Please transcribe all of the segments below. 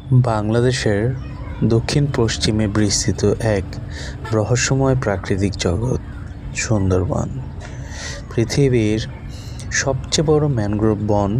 বাংলাদেশের দক্ষিণ পশ্চিমে বিস্তৃত এক রহস্যময় প্রাকৃতিক জগৎ সুন্দরবন। পৃথিবীর সবচেয়ে বড় ম্যানগ্রোভ বন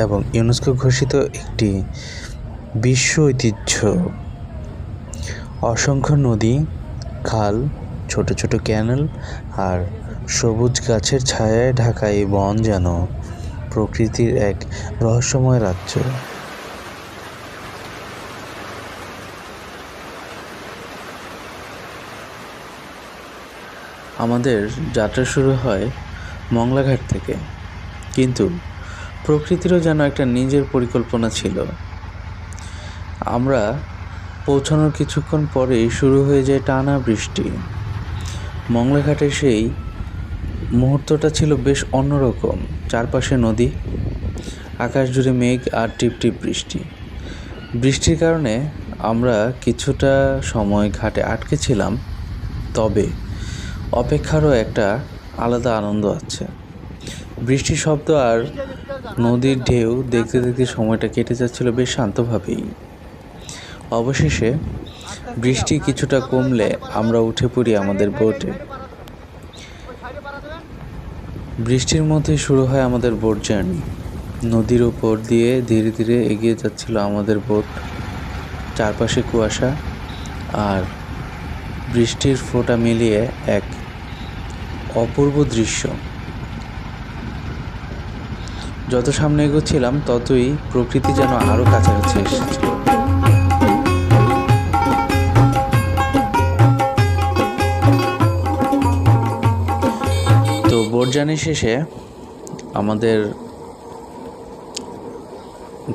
এবং ইউনেস্কো ঘোষিত একটি বিশ্ব ঐতিহ্য। অসংখ্য নদী, খাল, ছোট ছোট ক্যানেল আর সবুজ গাছের ছায়ায় ঢাকা এই বন যেন প্রকৃতির এক রহস্যময় রাজ্য। আমাদের যাত্রা শুরু হয় মংলাঘাট থেকে, কিন্তু প্রকৃতিরও যেন একটা নিজের পরিকল্পনা ছিল। আমরা পৌঁছানোর কিছুক্ষণ পরেই শুরু হয়ে যায় টানা বৃষ্টি। মংলাঘাটের সেই মুহূর্তটা ছিল বেশ অন্যরকম। চারপাশে নদী, আকাশ জুড়ে মেঘ আর টিপটিপ বৃষ্টি। বৃষ্টির কারণে আমরা কিছুটা সময় ঘাটে আটকে ছিলাম, তবে অপেক্ষারও একটা আলাদা আনন্দ আছে। বৃষ্টির শব্দ আর নদীর ঢেউ দেখতে দেখতে সময়টা কেটে যাচ্ছিল বেশ শান্তভাবেই। অবশেষে বৃষ্টি কিছুটা কমলে আমরা উঠে পড়ি আমাদের বোটে। বৃষ্টির মধ্যে শুরু হয় আমাদের বোট জার্নি। নদীর উপর দিয়ে ধীরে ধীরে এগিয়ে যাচ্ছিল আমাদের বোট। চারপাশে কুয়াশা আর বৃষ্টির ফোঁটা মিলিয়ে এক অপূর্ব দৃশ্য। যত সামনে এগোচ্ছিলাম ততই প্রকৃতি যেন আরো কাছাকাছি এসেছিল। তো বোট জার্নি শেষে আমাদের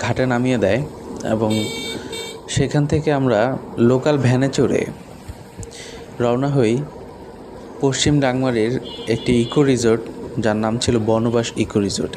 ঘাটে নামিয়ে দেয় এবং সেখান থেকে আমরা লোকাল ভ্যানে চড়ে রওনা হই পশ্চিম ডাংমারির একটি ইকো রিসোর্ট, যার নাম ছিল বনবাস ইকো রিসোর্ট।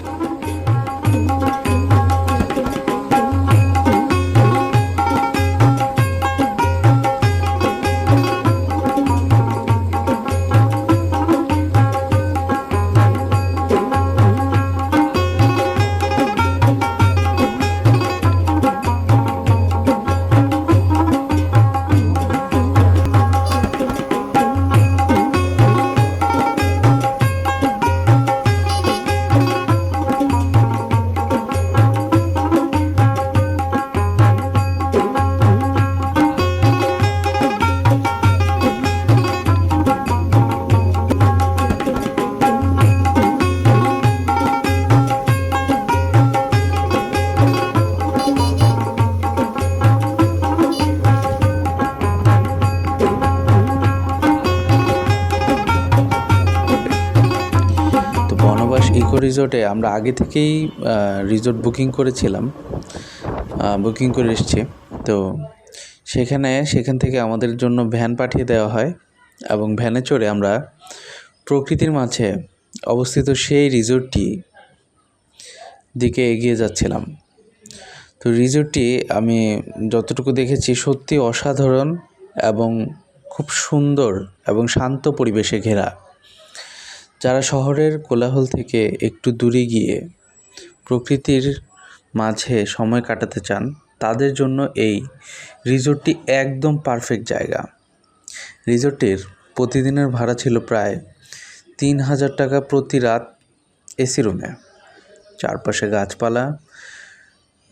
ইকো রিসোর্টে আমরা আগে থেকেই রিসোর্ট বুকিং করে এসেছি। তো সেখান থেকে আমাদের জন্য ভ্যান পাঠিয়ে দেওয়া হয় এবং ভ্যানে চড়ে আমরা প্রকৃতির মাঝে অবস্থিত সেই রিসোর্টটি দিকে এগিয়ে যাচ্ছিলাম। তো রিসোর্টটি আমি যতটুকু দেখেছি সত্যি অসাধারণ এবং খুব সুন্দর এবং শান্ত পরিবেশে ঘেরা। যারা শহরের কোলাহল থেকে একটু দূরে গিয়ে প্রকৃতির মাঝে সময় কাটাতে চান, তাদের জন্য এই রিসোর্টটি একদম পারফেক্ট জায়গা। রিসোর্টটির প্রতিদিনের ভাড়া ছিল প্রায় ৩,০০০ টাকা প্রতি রাত এসি রুমে। চারপাশে গাছপালা,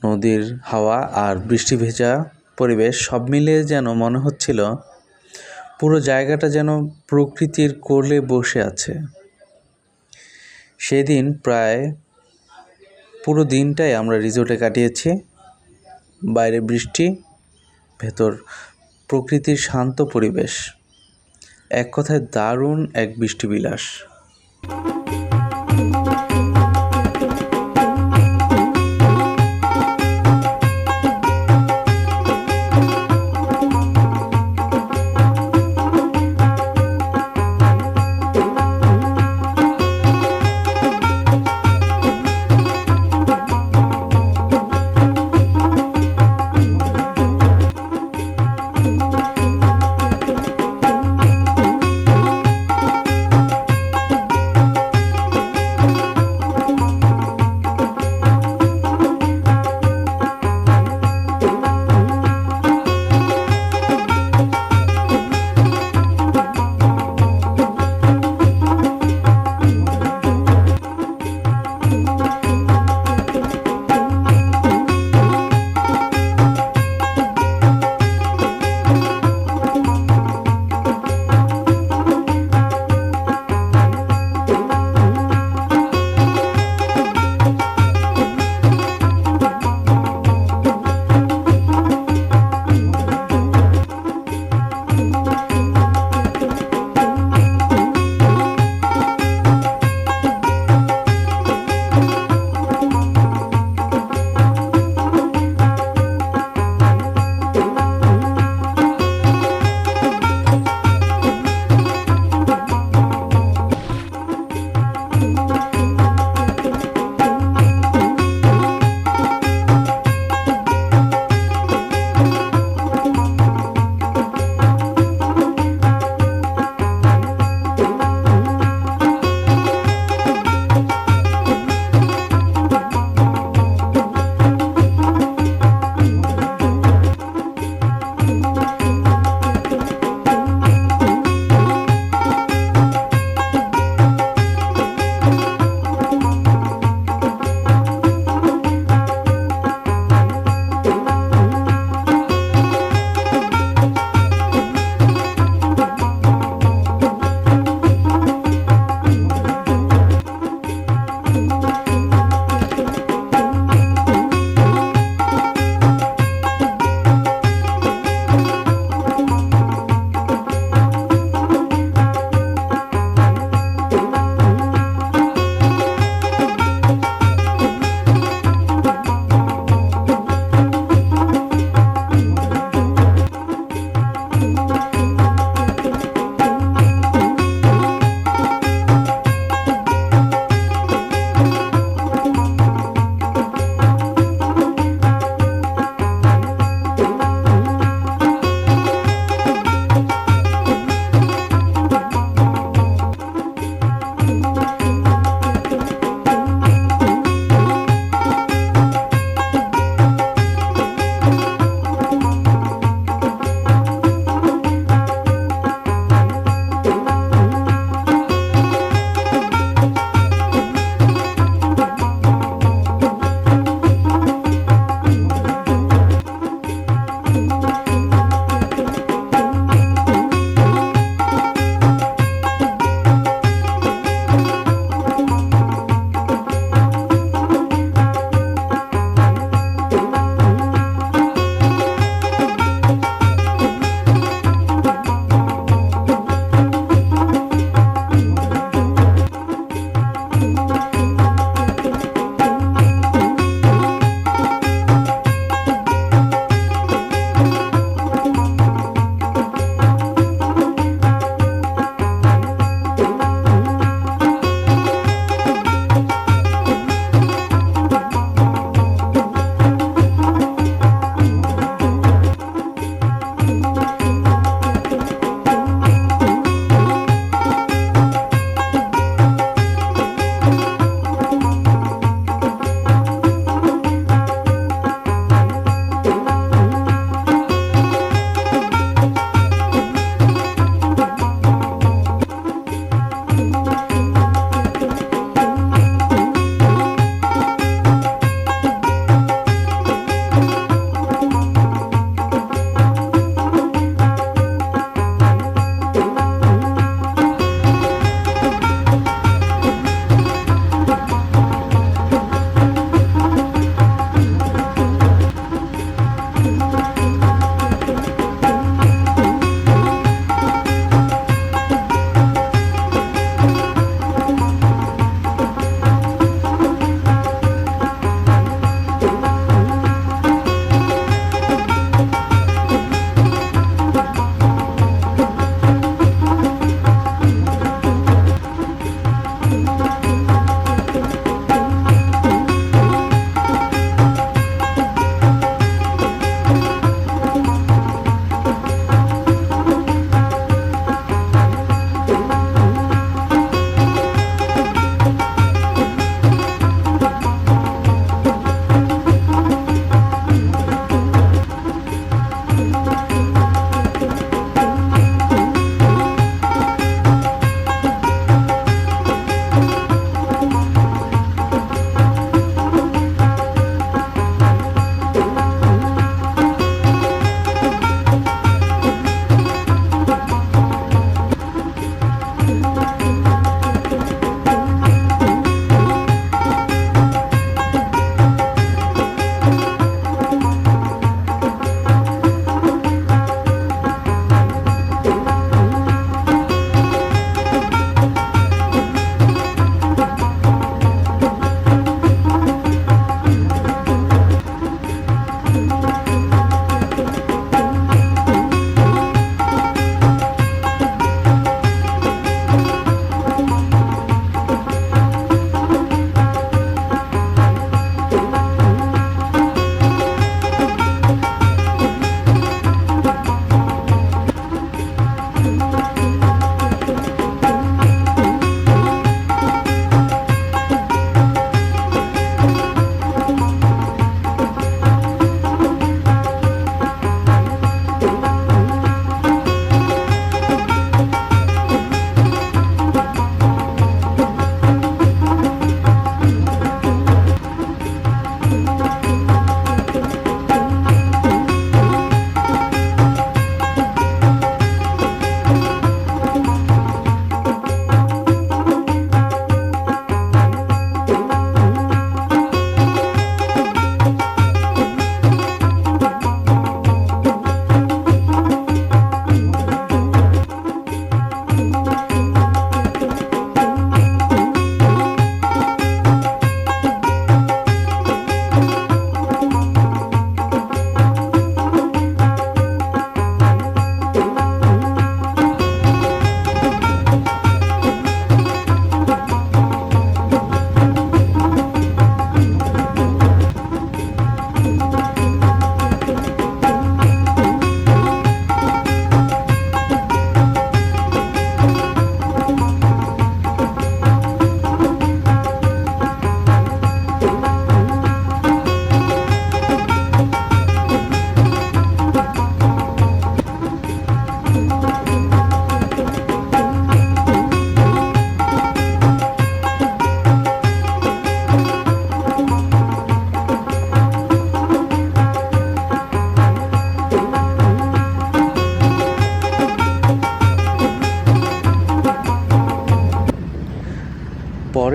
নদীর হাওয়া আর বৃষ্টি ভেজা পরিবেশ সব মিলিয়ে যেন মনে হচ্ছিল পুরো জায়গাটা যেন প্রকৃতির কোলে বসে আছে। সেদিন প্রায় পুরো দিনটাই আমরা রিসোর্টে কাটিয়েছি। বাইরে বৃষ্টি, ভেতর প্রকৃতির শান্ত পরিবেশ। এক কথায় দারুণ এক বৃষ্টিবিলাস।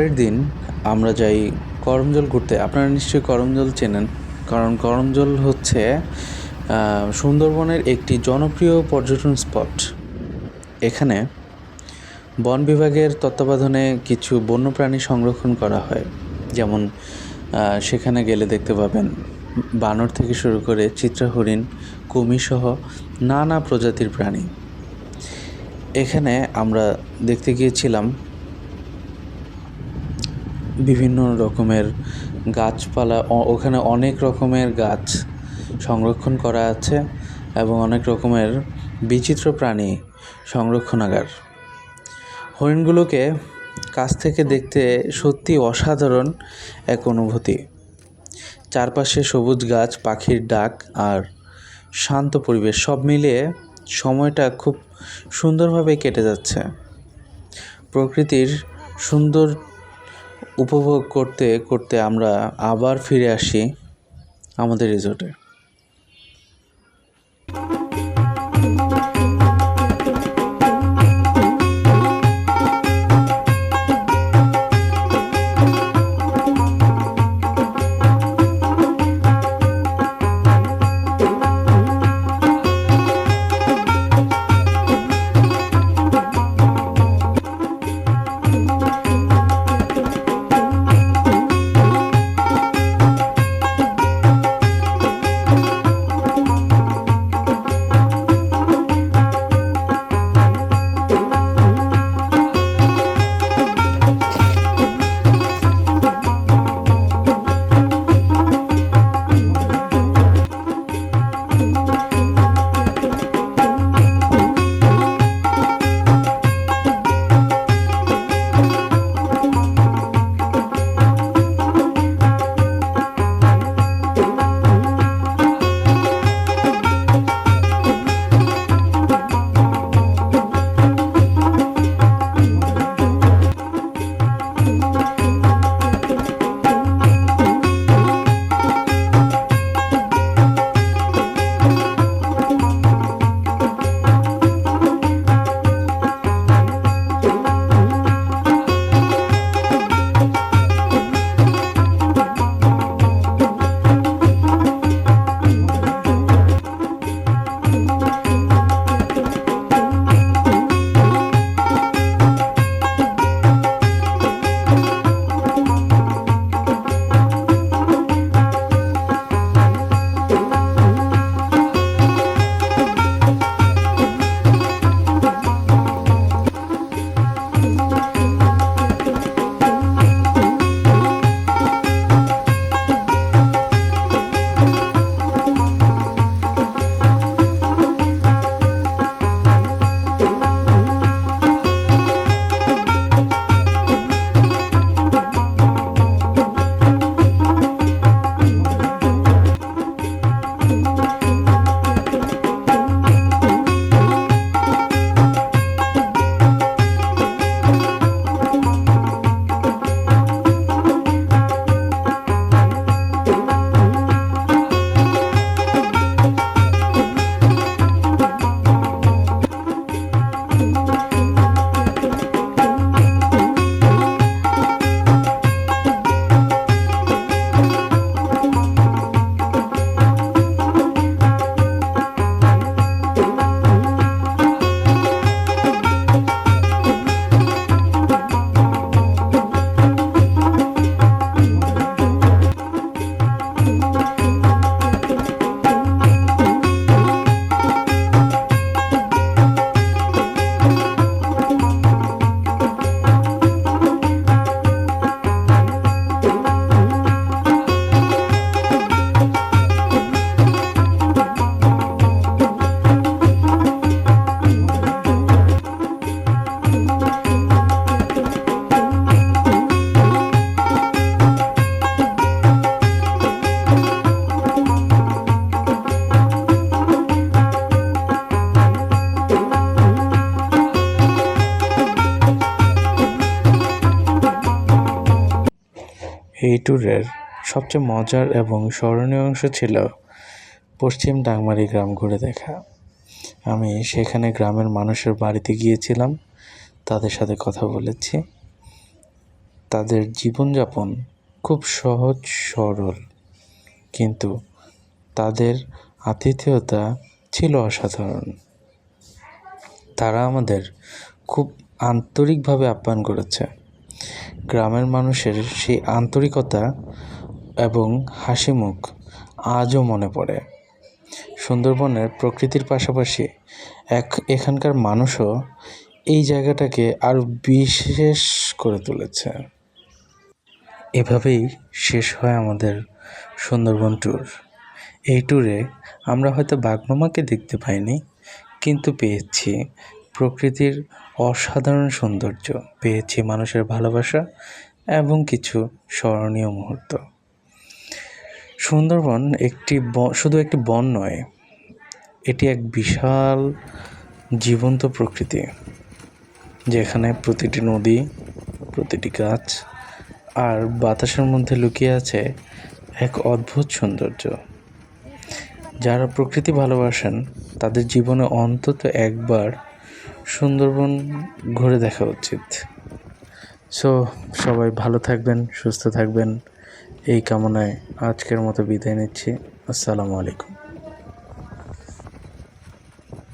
পরের দিন আমরা যাই করমজল ঘুরতে। আপনারা নিশ্চয়ই করমজল চেনেন, কারণ করমজল হচ্ছে সুন্দরবনের একটি জনপ্রিয় পর্যটন স্পট। এখানে বন বিভাগের তত্ত্বাবধানে কিছু বন্যপ্রাণী সংরক্ষণ করা হয়, যেমন সেখানে গেলে দেখতে পাবেন বানর থেকে শুরু করে চিত্রা হরিণ, কুমিরসহ নানা প্রজাতির প্রাণী। এখানে আমরা দেখতে গিয়েছিলাম বিভিন্ন রকমের গাছপালা, ওখানে অনেক রকমের গাছ সংরক্ষণ করা আছে এবং অনেক রকমের বিচিত্র প্রাণী সংরক্ষণাগার। হরিণগুলোকে কাছ থেকে দেখতে সত্যি অসাধারণ এক অনুভূতি। চারপাশে সবুজ গাছ, পাখির ডাক আর শান্ত পরিবেশ, সব মিলিয়ে সময়টা খুব সুন্দরভাবে কেটে যাচ্ছে। প্রকৃতির সুন্দর উপভোগ করতে করতে আমরা আবার ফিরে আসি আমাদের রিসোর্টে। এই ট্যুরের সবচেয়ে মজার এবং স্মরণীয় অংশ ছিল পশ্চিম ডাংমারি গ্রাম ঘুরে দেখা। আমি সেখানে গ্রামের মানুষের বাড়িতে গিয়েছিলাম, তাদের সাথে কথা বলেছি, তাদের জীবনযাপন খুব সহজ সরল, কিন্তু তাদের আতিথেয়তা ছিল অসাধারণ। তারা আমাদের খুব আন্তরিকভাবে আপ্যায়ন করেছে। গ্রামের মানুষের সেই আন্তরিকতা এবং হাসি মুখ আজও মনে পড়ে। সুন্দরবনের প্রকৃতির পাশাপাশি এখানকার মানুষও এই জায়গাটাকে আরও বিশেষ করে তুলেছে। এভাবেই শেষ হয় আমাদের সুন্দরবন ট্যুর। এই ট্যুরে আমরা হয়তো বাঘমামাকে দেখতে পাইনি, কিন্তু পেয়েছি প্রকৃতির অসাধারণ সৌন্দর্য, পেয়েছি মানুষের ভালোবাসা এবং কিছু স্মরণীয় মুহূর্ত। সুন্দরবন শুধু একটি বন নয়, এটি এক বিশাল জীবন্ত প্রকৃতি, যেখানে প্রতিটি নদী, প্রতিটি গাছ আর বাতাসের মধ্যে লুকিয়ে আছে এক অদ্ভুত সৌন্দর্য। যারা প্রকৃতি ভালোবাসেন তাদের জীবনে অন্তত একবার সুন্দরবন ঘুরে দেখা উচিত। সবাই ভালো থাকবেন, সুস্থ থাকবেন, এই কামনায় আজকের মতো বিদায় নিচ্ছি। আসসালামু আলাইকুম।